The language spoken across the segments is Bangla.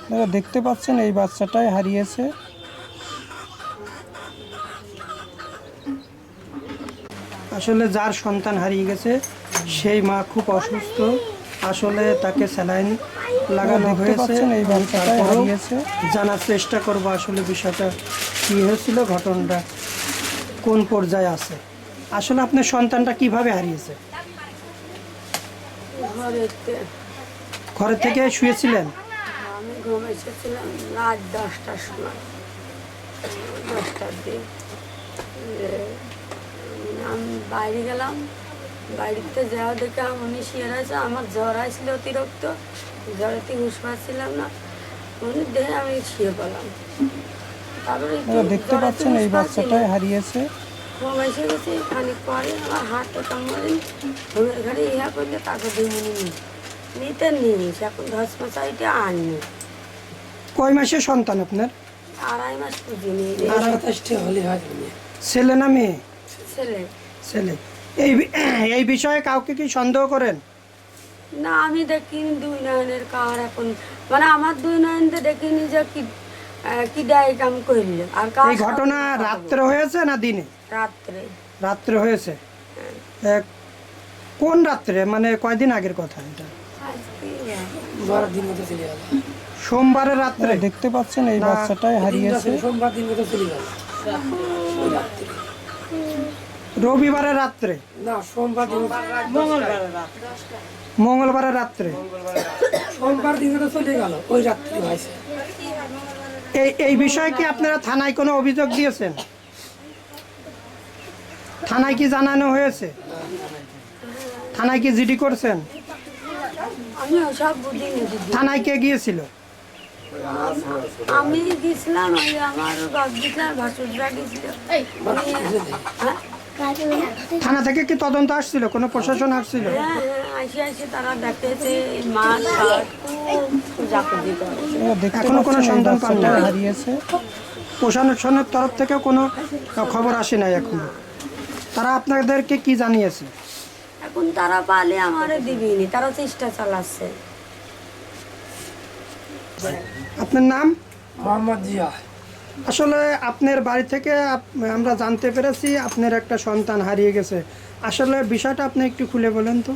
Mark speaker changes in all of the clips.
Speaker 1: আপনারা দেখতে পাচ্ছেন এই বাচ্চাটাই হারিয়েছে। আসলে যার সন্তান হারিয়ে গেছে সেই মা খুব অসুস্থ। আসলে তাকে স্যালাইন লাগানো হয়েছে। এই বাচ্চাটাই হারিয়েছে। জানার চেষ্টা করব আসলে বিষয়টা কী হয়েছিল, ঘটনাটা কোন পর্যায়ে আছে। আসলে আপনার সন্তানটা কিভাবে হারিয়েছে? ঘরে থেকে শুয়েছিলেন?
Speaker 2: আমি ঘুম এসেছিলাম রাত 10টার সময়, 10টার দিক আমি বাইরে গেলাম। বাড়িতে যাওয়া দেখে উনি শুয়ে রয়েছে। আমার জ্বর আসছিল অতিরিক্ত, জ্বরেতে হুঁশ পাচ্ছিলাম না। উনি দেখে আমি শুয়ে পড়লাম। তারপরে
Speaker 1: দেখতে পাচ্ছেন এই বাচ্চাটাই হারিয়েছে।
Speaker 2: ঘুম এসে গেছে। খানিক পরে আমার হাতটা কামড়ে ঘুমের ঘরে ইহা করলে তাকে দিইনি নিতে নিস। এখন 10 মাস আইটা আননি।
Speaker 1: কয় মাসের সন্তান আপনার?
Speaker 2: 2.5 মাস পুজিনি।
Speaker 1: ছেলে না মেয়ে?
Speaker 2: ছেলে।
Speaker 1: ছেলে। এই এই বিষয়ে কাউকে কি সন্দেহ করেন?
Speaker 2: না, আমি দেখিনি দুই নয়নের কার এখন, মানে আমার দুই নয়নতে দেখিনি যে কি দেয় কাম করলে। আর
Speaker 1: এই ঘটনা রাত্রে হয়েছে না দিনে?
Speaker 2: রাত্রে।
Speaker 1: রাত্রে হয়েছে। কোন রাত্রে, মানে কয়দিন আগের কথা এটা? সোমবারের রাত্রে। দেখতে পাচ্ছেন এই বাচ্চাটাই হারিয়েছে। রবিবারের রাত্রে
Speaker 3: না, সোমবার দিন,
Speaker 1: মঙ্গলবারের রাত্রে।
Speaker 3: সোমবার দিনে তো চলে গেল, ওই রাত্রি হয়েছে।
Speaker 1: এই বিষয়ে কি আপনারা থানায় কোনো অভিযোগ দিয়েছেন? থানায় কি জানানো হয়েছে? থানায় কি জিডি করছেন?
Speaker 2: আমি ওসব বুঝিনি দিদি।
Speaker 1: থানায় কে গিয়েছিল?
Speaker 2: আমি গেছিলাম, ওই আমার গিয়েছিলাম, ভাসুররা গেছিল।
Speaker 1: থানা থেকে কি তদন্ত আসছিল? কোনো প্রশাসন আসছিল?
Speaker 2: হ্যাঁ, আসি তারা দেখেছে মাছ খুব খোঁজাখুঁজি করে।
Speaker 1: এখনো কোনো সন্ধান পান না? হারিয়েছে। প্রশাসনের তরফ থেকে কোনো খবর আসে নাই এখনো। তারা আপনাদেরকে কি জানিয়েছে?
Speaker 2: এখন তারা পালে আমারে দিবিনি, তারা চেষ্টা চালাচ্ছে।
Speaker 1: আপনার নাম?
Speaker 3: মোহাম্মদ জিয়া।
Speaker 1: আসলে আপনার বাড়ি থেকে আমরা জানতে পেরেছি আপনার একটা সন্তান হারিয়ে গেছে। আসলে বিষয়টা আপনি একটু খুলে বলেন তো।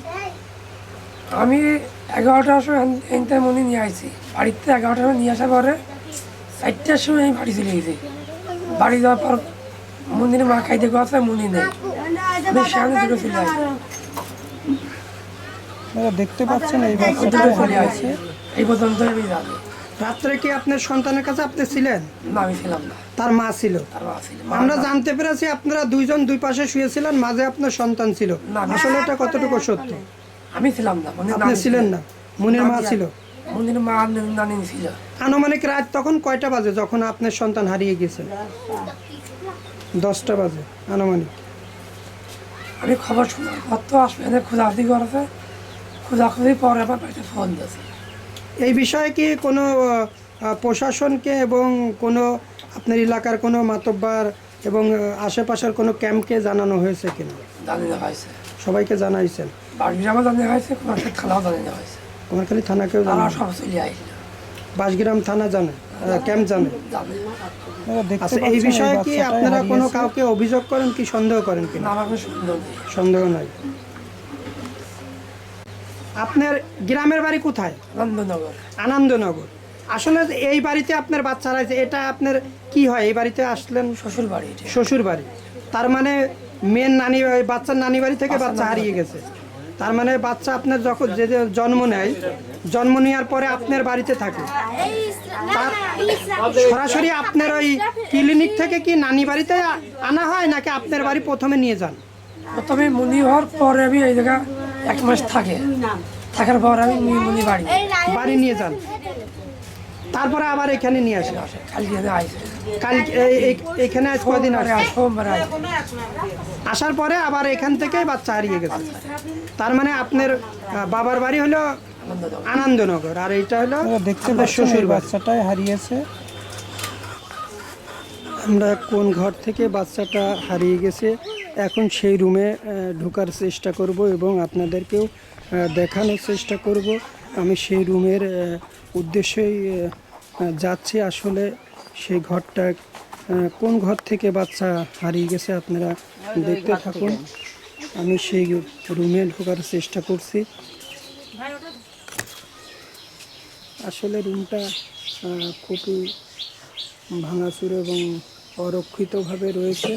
Speaker 3: আমি 11টার সময় এনতে মনি নিয়ে আসছি বাড়িতে। 11টার সময় নিয়ে আসার পরে 4টার সময় আমি বাড়ি চলে গেছি। বাড়ি যাওয়ার পর মন্দিরে মা খাইতে গেছে, মনি নেই। আমি সামনে দুটো চলে আসি।
Speaker 1: দেখতে পাচ্ছেন এই বাচ্চাটাই হারিয়েছে।
Speaker 3: এই পর্যন্ত আমি জানি।
Speaker 1: রাত্রে কি আপনার সন্তানের কাছে আপনি ছিলেন?
Speaker 3: না, আমি ছিলাম না,
Speaker 1: তার মা ছিল।
Speaker 3: তার মা ছিল।
Speaker 1: আমরা জানতে পেরেছি আপনারা দুইজন দুই পাশে শুয়েছিলেন, মাঝে আপনার সন্তান ছিল। আসলে এটা কতটুকু সত্য?
Speaker 3: আমি ছিলাম না,
Speaker 1: আপনি ছিলেন না, মুনির মা ছিল।
Speaker 3: মন্দির মা নানি ছিল।
Speaker 1: আনুমানিক রাত তখন কয়টা বাজে যখন আপনার সন্তান হারিয়ে গেছে? 10টা বাজে আনুমানিক।
Speaker 3: আমি খবর শুনলাম কত আসবে খোঁজাখুঁজি করেছে। খোঁজাখুঁজি পরে আবার বাড়িতে ফোন দিয়েছে।
Speaker 1: এই বিষয়ে কি কোনো প্রশাসনকে এবং কোনো আপনার এলাকার কোনো মাতব্বর এবং আশেপাশের কোনো ক্যাম্পকে জানানো হয়েছে কিনা?
Speaker 3: জানিয়ে হয়েছে,
Speaker 1: সবাইকে জানাইছেন?
Speaker 3: বাড়িগ্রামও জানিয়ে হয়েছে, কুমারখালী থানাও জানিয়ে হয়েছে।
Speaker 1: কুমারখালী থানাকেও
Speaker 3: তারা
Speaker 1: জানানো?
Speaker 3: সব চলে আসছিল।
Speaker 1: বাসগ্রাম থানা জানে, ক্যাম্প জানে।
Speaker 3: জানে।
Speaker 1: আচ্ছা, এই বিষয়ে কি আপনারা কোনো কাউকে অভিযোগ করেন কি সন্দেহ করেন কিনা?
Speaker 3: না, আমার সুন্দর নেই।
Speaker 1: সন্দেহ নাই। আপনার গ্রামের বাড়ি কোথায়?
Speaker 3: আনন্দনগর।
Speaker 1: আনন্দনগর। আসলে এই বাড়িতে আপনার বাচ্চারা আছে, এটা আপনার কি হয়? এই বাড়িতে আসলেন?
Speaker 3: শ্বশুর বাড়ি।
Speaker 1: শ্বশুর বাড়ি। তার মানে মেয়ের নানি, বাচ্চার নানি বাড়ি থেকে বাচ্চা হারিয়ে গেছে। তার মানে বাচ্চা আপনার যখন যে জন্ম নেয়, জন্ম নেওয়ার পরে আপনার বাড়িতে থাকে। তার সরাসরি আপনার ওই ক্লিনিক থেকে কি নানি বাড়িতে আনা হয় নাকি আপনার বাড়ি প্রথমে নিয়ে যান?
Speaker 3: প্রথমে মনি হওয়ার পরে আমি এই জায়গা 1 মাস থাকার পর আমি মনি
Speaker 1: বাড়ি নিয়ে যান, তারপরে আবার এখানে নিয়ে আসেন।
Speaker 3: কালকে আইসে।
Speaker 1: কাল এখানে আজ কদিন আসে?
Speaker 3: সোমবার
Speaker 1: আসার পরে আবার এখান থেকেই বাচ্চা হারিয়ে গেছে। তার মানে আপনার বাবার বাড়ি হলো আনন্দনগর, আর এইটা হলো দেখতে শ্বশুর বাচ্চাটাই হারিয়েছে। আমরা কোন ঘর থেকে বাচ্চাটা হারিয়ে গেছে এখন সেই রুমে ঢোকার চেষ্টা করব এবং আপনাদেরকেও দেখানোর চেষ্টা করব। আমি সেই রুমের উদ্দেশ্যেই যাচ্ছি আসলে সেই ঘরটা কোন ঘর থেকে বাচ্চা হারিয়ে গেছে আপনারা দেখতে থাকুন। আমি সেই রুমে ঢোকার চেষ্টা করছি। আসলে রুমটা খুবই ভাঙাচুর এবং অরক্ষিতভাবে রয়েছে।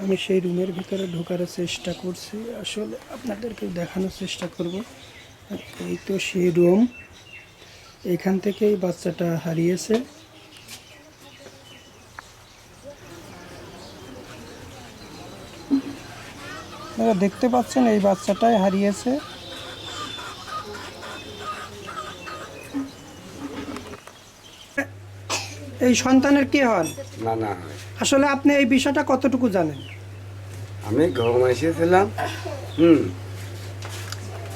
Speaker 1: আমি সেই রুমের ভিতরে ঢোকার চেষ্টা করছি, আসলে আপনাদেরকে দেখানোর চেষ্টা করব। এই তো সেই রুম, এখান থেকেই বাচ্চাটা হারিয়েছে। আপনারা দেখতে পাচ্ছেন এই বাচ্চাটাই হারিয়েছে। এই সন্তানের কে হন?
Speaker 4: না না,
Speaker 1: আসলে আপনি এই বিষয়টা কতটুকু জানেন?
Speaker 4: আমি ঘুম এসেছিলাম।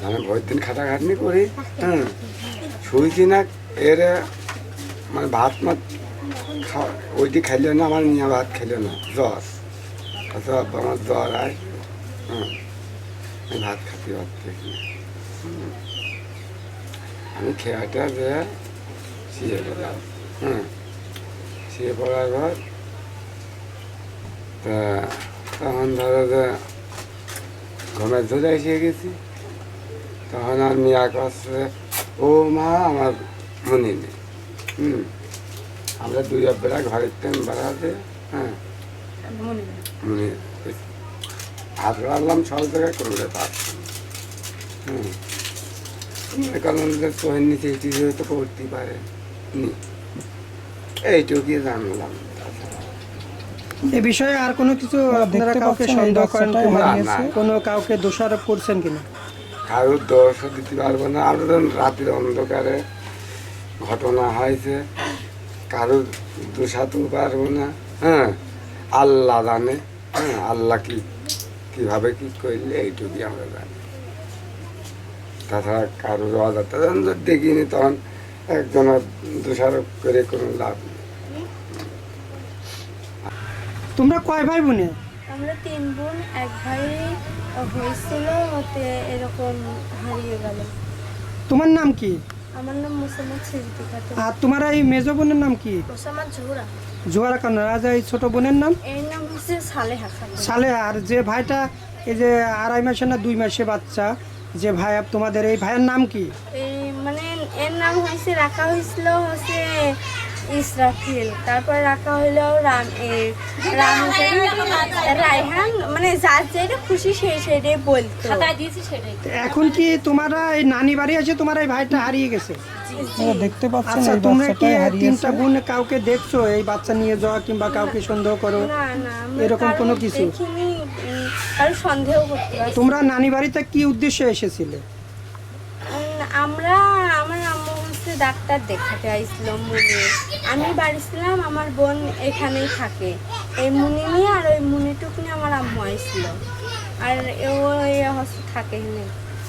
Speaker 4: আমি বহুত দিন খাটাখাটনি করি। শুয়েছি না, এর মানে ভাত মাত ওইটি খাইল না, আমার মিয়া ভাত খেল না, জ্বর। আচ্ছা আমার জ্বর আয়, আমি ভাত খাতে পারতেছি না। আমি খেয়াটা যে শুয়ে পড়লাম। শুয়ে পড়ার পর তা তখন ধরো যে ঘুমের ধরে এসে গেছি। তখন আর মিয়া কাছে, ও মা আমার মনে নেই। আমরা দুই বেলা ঘরের টাইম বেড়াতে, মনে হাত রাখলাম সব জায়গায় করলে পারতাম। কারণ তোহের নিচে এটি হয়তো করতেই পারে এইটুকুই জানলাম।
Speaker 1: এ বিষয়ে আর কোনো কিছু আপনারা কাউকে সন্দেহ করেন কোনো কাউকে দোষারোপ করছেন কিনা?
Speaker 4: কারোর দোষ দিতে পারবো না। আমরা তো রাতের অন্ধকারে ঘটনা হয়েছে, কারোর দোষাতেও পারবো না। আল্লাহ জানে। আল্লাহ কিভাবে কি করলে এইটুকুই আমরা জানি। তাছাড়া কারোর অজাতা দেখিনি, তখন একজনের দোষারোপ করে কোনো লাভ নেই।
Speaker 1: তোমরা কয় ভাই বোনে?
Speaker 2: আমরা 3 বোন, 1 ভাই হয়েছিল, ওতে এরকম হারিয়ে গেল।
Speaker 1: তোমার নাম কি?
Speaker 2: আমার নাম মোসাম্মদ সিদ্দিকা খাতুন।
Speaker 1: আর তোমার এই মেজো বোনের নাম কি?
Speaker 2: মোসাম্মদ জোহরা।
Speaker 1: জোয়ারা খান। আর এই ছোট বোনের নাম?
Speaker 2: এর নাম হচ্ছে সালেহা খাতুন।
Speaker 1: সালেহা। আর যে ভাইটা এই যে 2.5 মাসে না 2 মাসে বাচ্চা, যে ভাই তোমাদের, এই ভাইয়ের নাম কি?
Speaker 2: এই মানে এর নাম হয়েছে, রাখা হয়েছিল হচ্ছে ইসরাফিল, তারপর রাখা হইলো রায়হান, মানে যার যেটা খুশি সেটাই বলতো।
Speaker 1: এখন কি তোমরা এই নানি বাড়ি আছে, তোমার এই ভাইটা হারিয়ে গেছে? দেখতে পাচ্ছেন এই তোমরা কি 3টা বোন কাউকে দেখছো এই বাচ্চা নিয়ে যাওয়া কিংবা কাউকে সন্দেহ করো?
Speaker 2: না না,
Speaker 1: এরকম কোনো কিছু
Speaker 2: দেখিনি, আর সন্দেহ করতে পারছি।
Speaker 1: তোমরা নানি বাড়িতে কি উদ্দেশ্যে এসেছিলে?
Speaker 2: আমরা, আমার আম্মু হচ্ছে ডাক্তার দেখাতে আইছিল মুনি। আমি বাড়ি ছিলাম, আমার বোন এখানেই থাকে। এই মুনি নিয়ে আর ওই মুনিটুক নিয়ে আমার আম্মু আইছিল, আর ও হচ্ছে থাকে এখানে।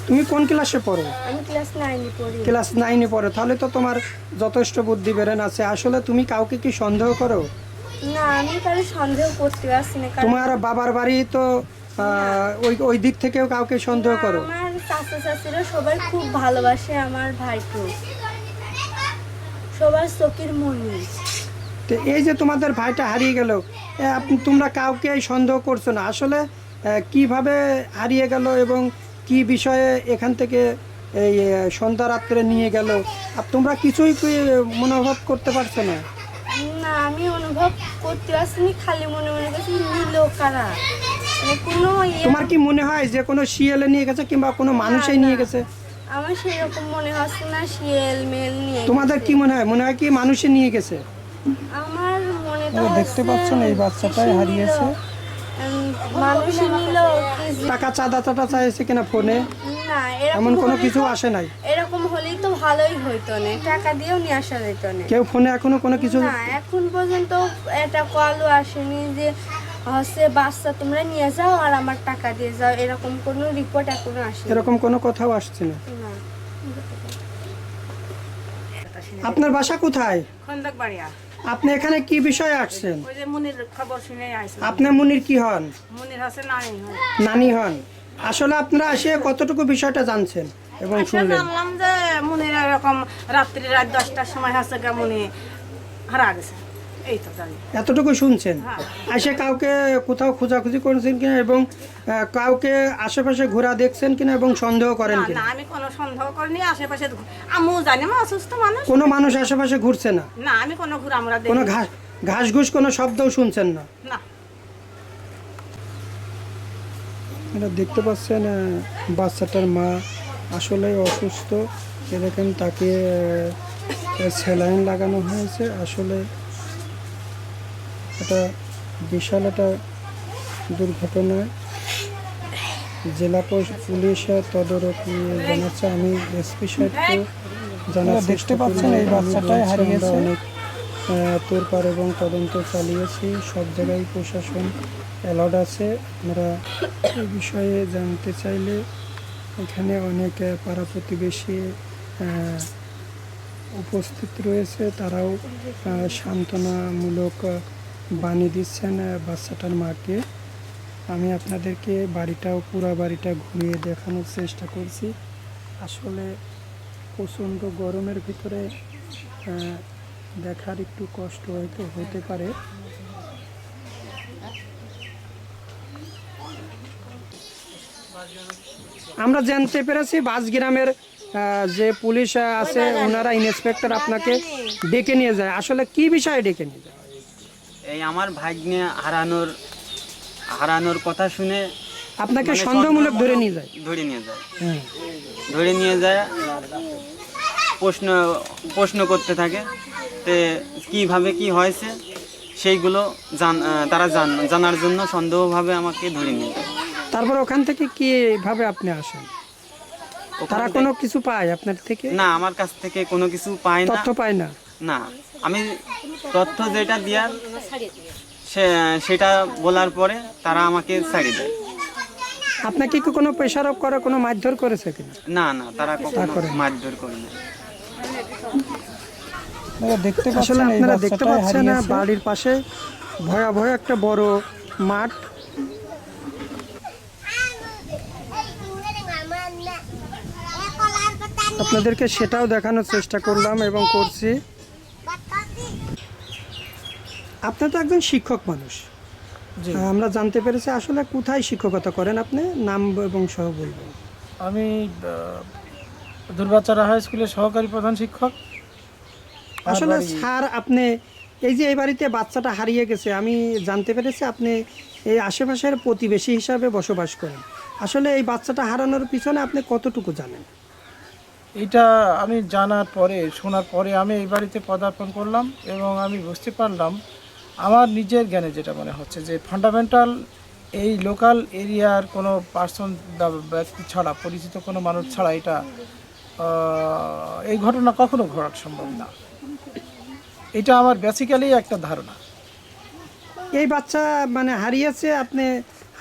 Speaker 1: তুমি কোন ক্লাসে পড়ো?
Speaker 2: আমি ক্লাস 9 পড়ি।
Speaker 1: ক্লাস 9 পড়ো, তাহলে তো তোমার যথেষ্ট বুদ্ধি বেরেন আছে। আসলে তুমি কাউকে কি সন্দেহ করো?
Speaker 2: না, আমি কারো সন্দেহ করতে পারছি না।
Speaker 1: তোমার বাবার বাড়ি তো ওই দিক থেকেও কাউকে সন্দেহ করো?
Speaker 2: আমার চাচা চাচিরা সবাই খুব ভালোবাসে আমার ভাইকে, সবার চোখের মনি।
Speaker 1: তো এই যে তোমাদের ভাইটা হারিয়ে গেল, তোমরা কাউকে সন্দেহ করছো না? আসলে কিভাবে হারিয়ে গেল এবং কি বিষয়ে এখান থেকে এই সন্ধ্যা রাত্রে নিয়ে গেল, আর তোমরা কিছুই কি মনোভাব করতে পারছো না?
Speaker 2: না, আমি অনুভব করতে পারছি না, খালি মনে মনে করছি নিল কারা, মানে কোনো
Speaker 1: তোমার কি মনে হয় যে কোনো শিয়ালে নিয়ে গেছে কিংবা কোনো মানুষই নিয়ে গেছে?
Speaker 2: আমার সেরকম মনে হচ্ছে না শিয়াল মেল নিয়ে।
Speaker 1: তোমাদের কি মনে হয়? মনে হয় কি মানুষে নিয়ে গেছে?
Speaker 2: আমার মনে তো
Speaker 1: দেখতে পাচ্ছেন এই বাচ্চাটাই হারিয়েছে।
Speaker 2: মানুষ নিল।
Speaker 1: টাকা চাঁদা চাইছে কিনা ফোনে?
Speaker 2: না,
Speaker 1: এমন কোনো কিছু আসে নাই।
Speaker 2: এরকম হলেই তো ভালোই হইতো না, টাকা দিয়েও নিয়ে আসা যেত না।
Speaker 1: কেউ ফোনে এখনো কোনো কিছু?
Speaker 2: না, এখন পর্যন্ত এটা কলও আসেনি যে হচ্ছে বাচ্চা তোমরা নিয়ে যাও আর আমার টাকা দিয়ে যাও, এরকম কোনো রিপোর্ট এখনো আসেনি।
Speaker 1: এরকম কোনো কথাও আসছে না।
Speaker 2: না।
Speaker 1: আপনার বাসা কোথায়?
Speaker 5: খন্দকবাড়িয়া।
Speaker 1: আপনি এখানে কি বিষয়ে আসছেন?
Speaker 5: ওই যে মুনির খবর শুনে আইছি।
Speaker 1: আপনি মুনির কি হন?
Speaker 5: মুনির হচ্ছে নানি হয়।
Speaker 1: নানি হন। আসলে আপনারা এসে কতটুকু বিষয়টা জানছেন এবং শুনলেন?
Speaker 5: জানলাম যে মুনির এরকম রাত 10টার সময় হচ্ছে গা মুনি হারা গেছে, এই তো জানি।
Speaker 1: এতটুকু শুনছেন? এসে কাউকে কোথাও খোঁজাখুঁজি করেছেন কিনা এবং কাউকে আশেপাশে ঘোরা দেখছেন কিনা এবং সন্দেহ করেন
Speaker 5: না,
Speaker 1: কিনা?
Speaker 5: না, আমি কোনো সন্দেহ করিনি। আশেপাশে আমিও জানি না, অসুস্থ মানুষ।
Speaker 1: কোনো মানুষ আশেপাশে ঘুরছে না?
Speaker 5: না, আমি কোনো ঘুরা আমরা
Speaker 1: কোনো
Speaker 5: দেখি
Speaker 1: ঘাস ঘুষ কোনো শব্দও শুনছেন না?
Speaker 5: না।
Speaker 1: এটা দেখতে পাচ্ছেন বাচ্চাটার মা আসলে অসুস্থ। এ দেখেন তাকে স্যালাইন লাগানো হয়েছে। আসলে এটা বিশাল একটা দুর্ঘটনা। জেলা পুলিশ তদারক জানাচ্ছে। আমি এসপি সাহেবকে জানার চেষ্টা পাচ্ছেন এই বাচ্চাটাই হারিয়েছে। অনেক তোড়পাড় এবং তদন্ত চালিয়েছি। সব জায়গায় প্রশাসন অ্যালার্ট আছে। আপনারা এই বিষয়ে জানতে চাইলে এখানে অনেক পাড়া প্রতিবেশী উপস্থিত রয়েছে। তারাও সান্ত্বনামূলক বাণী দিচ্ছেন বাচ্চাটার মাকে। আমি আপনাদেরকে পুরো বাড়িটা ঘুরিয়ে দেখানোর চেষ্টা করছি। আসলে প্রচণ্ড গরমের ভিতরে দেখার একটু কষ্ট হয়তো হতে পারে। আমরা জানতে পেরেছি বাসগ্রামের যে পুলিশ আছে ওনারা ইন্সপেক্টর আপনাকে ডেকে নিয়ে যায়। আসলে কি বিষয়ে ডেকে নিয়ে যায়?
Speaker 6: এই আমার ভাগ্নে হারানোর কথা শুনে
Speaker 1: আপনাকে সন্দেহমূলক ধরে নিয়ে যায়?
Speaker 6: ধরে নিয়ে যায়,
Speaker 1: হ্যাঁ।
Speaker 6: ধরে নিয়ে যায়, প্রশ্ন করতে থাকে। তে কিভাবে কি হয়েছে সেইগুলো তারা জানার জন্য সন্দেহভাবে আমাকে ধরে নিয়ে যায়।
Speaker 1: তারপর ওখান থেকে কিভাবে আপনি আসেন? তারা কোনো কিছু পায় আপনার থেকে?
Speaker 6: না, আমার কাছ থেকে কোনো কিছু পায় না,
Speaker 1: তথ্য পায় না?
Speaker 6: না। আমি তথ্য যেটা দেওয়ার সেটা বলার পরে তারা আমাকে ছাড়িয়ে দেয়।
Speaker 1: আপনাকে কি কোনো প্রেসারপ করে কোনো মারধর করেছে কিনা?
Speaker 6: না, না, তারা কখনো মারধর করে না।
Speaker 1: আসলে আপনারা দেখতে পাচ্ছেন বাড়ির পাশে ভয়াবহ একটা বড় মাঠ। আপনাদেরকে সেটাও দেখানোর চেষ্টা করলাম এবং করছি। আপনি তো একজন শিক্ষক মানুষ, আমরা জানতে পেরেছি। আসলে কোথায় শিক্ষকতা করেন আপনি? নাম এবং সহ বলবেন।
Speaker 7: আমি দুর্বাচারা হাই স্কুলের সহকারী প্রধান শিক্ষক।
Speaker 1: আসলে স্যার, আপনি এই যে এই বাড়িতে বাচ্চাটা হারিয়ে গেছে, আমি জানতে পেরেছি আপনি এই আশেপাশের প্রতিবেশী হিসাবে বসবাস করেন। আসলে এই বাচ্চাটা হারানোর পিছনে আপনি কতটুকু জানেন?
Speaker 7: এটা আমি জানার পরে, শোনার পরে আমি এই বাড়িতে পদার্পণ করলাম এবং আমি বুঝতে পারলাম আমার নিজের জ্ঞানে যেটা মনে হচ্ছে যে ফান্ডামেন্টাল এই লোকাল এরিয়ার কোনো পার্সন ব্যক্তি ছাড়া, পরিচিত কোনো মানুষ ছাড়া এটা এই ঘটনা কখনো ঘটা সম্ভব না। এটা আমার বেসিক্যালি একটা ধারণা।
Speaker 1: এই বাচ্চা মানে হারিয়েছে, আপনি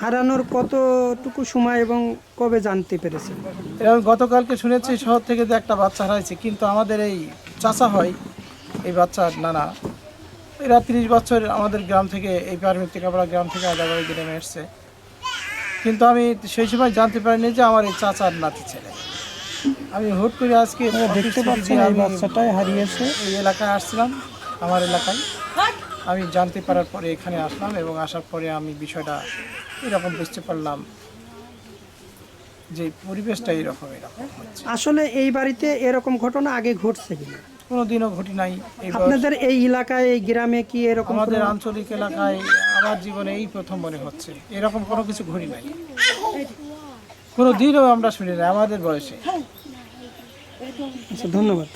Speaker 1: হারানোর কতটুকু সময় এবং কবে জানতে পেরেছেন?
Speaker 7: আমি গতকালকে শুনেছি শহর থেকে যে একটা বাচ্চা হারাইছে, কিন্তু আমাদের এই চাচা হয় এই বাচ্চার নানা, এরা 30 বছর আমাদের গ্রাম থেকে, এই পারমিত্তিকাপাড়া গ্রাম থেকে আদাবাড়ি গ্রামে এসছে, কিন্তু আমি সেই সময় জানতে পারিনি যে আমার এই চাচার নাতি ছেলে। আমি হুট করে আজকে
Speaker 1: দেখতে পাচ্ছেন এই বাচ্চাটাই হারিয়েছে।
Speaker 7: এই এলাকায় আসছিলাম, আমার এলাকায়। আমি জানতে পারার পরে এখানে আসলাম এবং আসার পরে আমি বিষয়টা এরকম বুঝতে পারলাম যে পরিবেশটা এরকম হচ্ছে।
Speaker 1: আসলে এই বাড়িতে এরকম ঘটনা আগে ঘটছে কিনা?
Speaker 7: কোনোদিনও ঘটি নাই।
Speaker 1: আপনাদের এই এলাকায়, এই গ্রামে কি এরকম?
Speaker 7: আমাদের আঞ্চলিক এলাকায় আমার জীবনে এই প্রথম মনে হচ্ছে। এরকম কোনো কিছু ঘটি নাই, কোনো দিনও আমরা শুনি না আমাদের বয়সে।
Speaker 1: আচ্ছা, ধন্যবাদ।